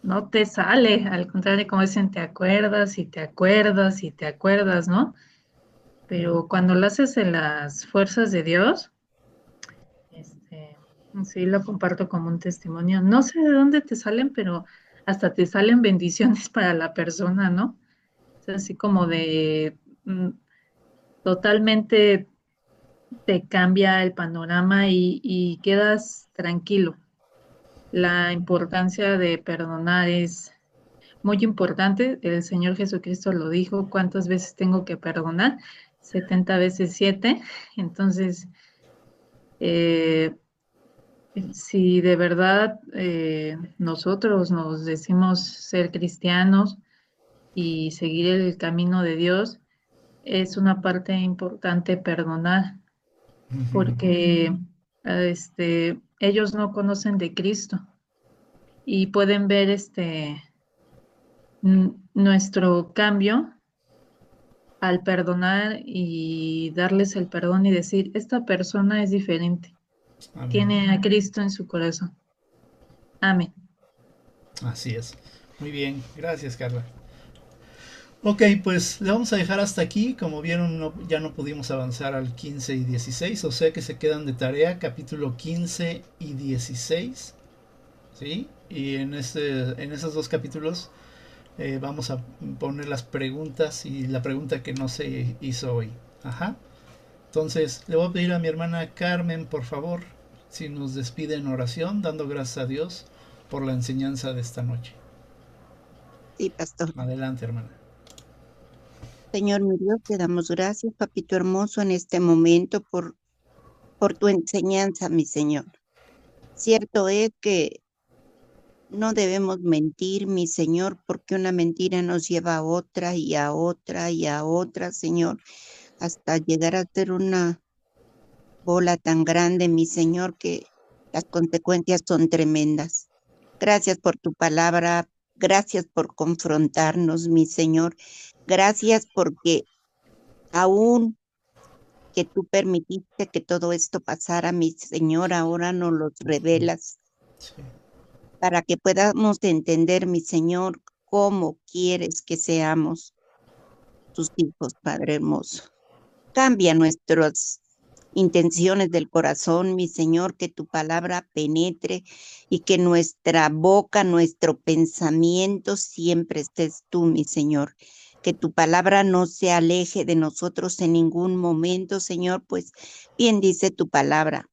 no te sale, al contrario, como dicen, te acuerdas y te acuerdas y te acuerdas, ¿no? Pero cuando lo haces en las fuerzas de Dios, este, sí lo comparto como un testimonio. No sé de dónde te salen, pero hasta te salen bendiciones para la persona, ¿no? Es así como de totalmente te cambia el panorama y quedas tranquilo. La importancia de perdonar es muy importante. El Señor Jesucristo lo dijo, ¿cuántas veces tengo que perdonar? 70 veces 7. Entonces, eh, si de verdad nosotros nos decimos ser cristianos y seguir el camino de Dios, es una parte importante perdonar, porque ellos no conocen de Cristo y pueden ver nuestro cambio al perdonar y darles el perdón y decir, esta persona es diferente, Amén. tiene a Cristo en su corazón. Amén. Así es. Muy bien, gracias Carla. Ok, pues le vamos a dejar hasta aquí. Como vieron, ya no pudimos avanzar al 15 y 16, o sea que se quedan de tarea capítulo 15 y 16. ¿Sí? Y en esos dos capítulos vamos a poner las preguntas y la pregunta que no se hizo hoy. Ajá. Entonces, le voy a pedir a mi hermana Carmen, por favor, si nos despide en oración, dando gracias a Dios por la enseñanza de esta noche. Sí, pastor. Adelante, hermana. Señor mi Dios, te damos gracias, papito hermoso, en este momento por tu enseñanza, mi Señor. Cierto es que no debemos mentir, mi Señor, porque una mentira nos lleva a otra y a otra y a otra, Señor, hasta llegar a ser una bola tan grande, mi Señor, que las consecuencias son tremendas. Gracias por tu palabra, gracias por confrontarnos, mi Señor. Gracias porque aún que tú permitiste que todo esto pasara, mi Señor, ahora nos los revelas Sí. para que podamos entender, mi Señor, cómo quieres que seamos tus hijos, Padre hermoso. Cambia nuestras intenciones del corazón, mi Señor, que tu palabra penetre y que nuestra boca, nuestro pensamiento siempre estés tú, mi Señor. Que tu palabra no se aleje de nosotros en ningún momento, Señor, pues bien dice tu palabra,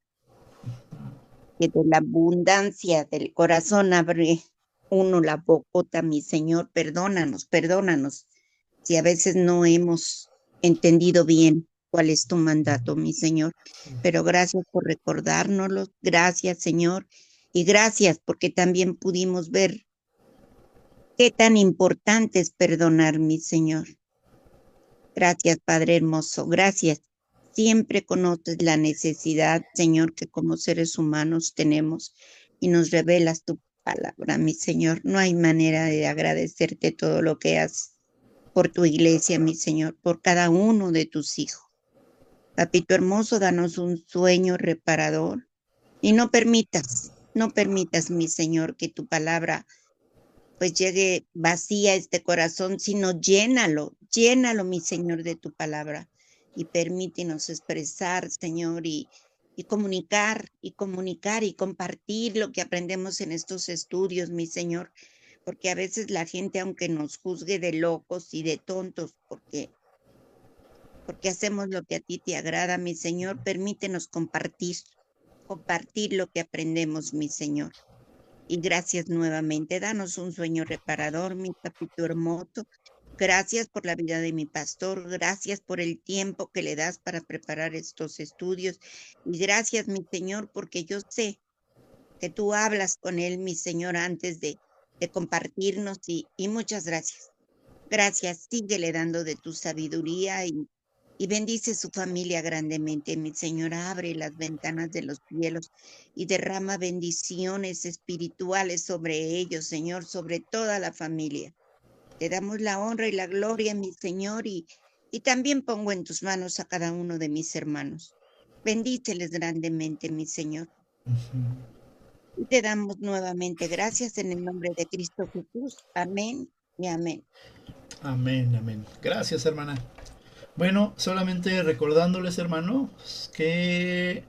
que de la abundancia del corazón abre uno la bocota, mi Señor. Perdónanos, perdónanos, si a veces no hemos entendido bien cuál es tu mandato, mi Señor. Pero gracias por recordárnoslo, gracias, Señor, y gracias porque también pudimos ver qué tan importante es perdonar, mi Señor. Gracias, Padre hermoso, gracias. Siempre conoces la necesidad, Señor, que como seres humanos tenemos y nos revelas tu palabra, mi Señor. No hay manera de agradecerte todo lo que haces por tu iglesia, mi Señor, por cada uno de tus hijos. Papito hermoso, danos un sueño reparador y no permitas, mi Señor, que tu palabra pues llegue vacía a este corazón, sino llénalo, llénalo, mi Señor, de tu palabra y permítenos expresar, Señor, y y comunicar y compartir lo que aprendemos en estos estudios, mi Señor, porque a veces la gente, aunque nos juzgue de locos y de tontos, porque hacemos lo que a ti te agrada, mi Señor, permítenos compartir lo que aprendemos, mi Señor. Y gracias nuevamente. Danos un sueño reparador, mi papito hermoso. Gracias por la vida de mi pastor. Gracias por el tiempo que le das para preparar estos estudios. Y gracias, mi Señor, porque yo sé que tú hablas con él, mi Señor, antes de compartirnos. Y muchas gracias. Gracias. Síguele dando de tu sabiduría y bendice su familia grandemente, mi Señor. Abre las ventanas de los cielos y derrama bendiciones espirituales sobre ellos, Señor, sobre toda la familia. Te damos la honra y la gloria, mi Señor, y también pongo en tus manos a cada uno de mis hermanos. Bendíceles grandemente, mi Señor. Y te damos nuevamente gracias en el nombre de Cristo Jesús. Amén y amén. Amén, amén. Gracias, hermana. Bueno, solamente recordándoles, hermanos, que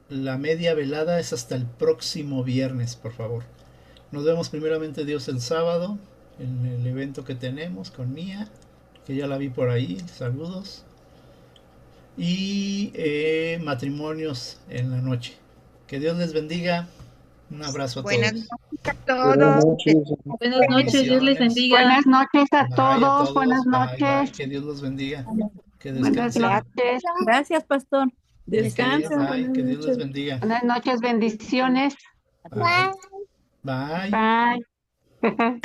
la media velada es hasta el próximo viernes, por favor. Nos vemos primeramente Dios el sábado en el evento que tenemos con Mía, que ya la vi por ahí. Saludos. Y matrimonios en la noche. Que Dios les bendiga. Un abrazo a Buenas todos. noches a todos. Buenas noches, Dios les bendiga. Buenas noches a Bye todos. Buenas Bye, bye. noches. Que Dios los bendiga. Que Buenas descansen. noches. Gracias, pastor. Descansen. Bye. Buenas Que Dios les noches. bendiga. Buenas noches. Bendiciones. Bye. Bye. Bye.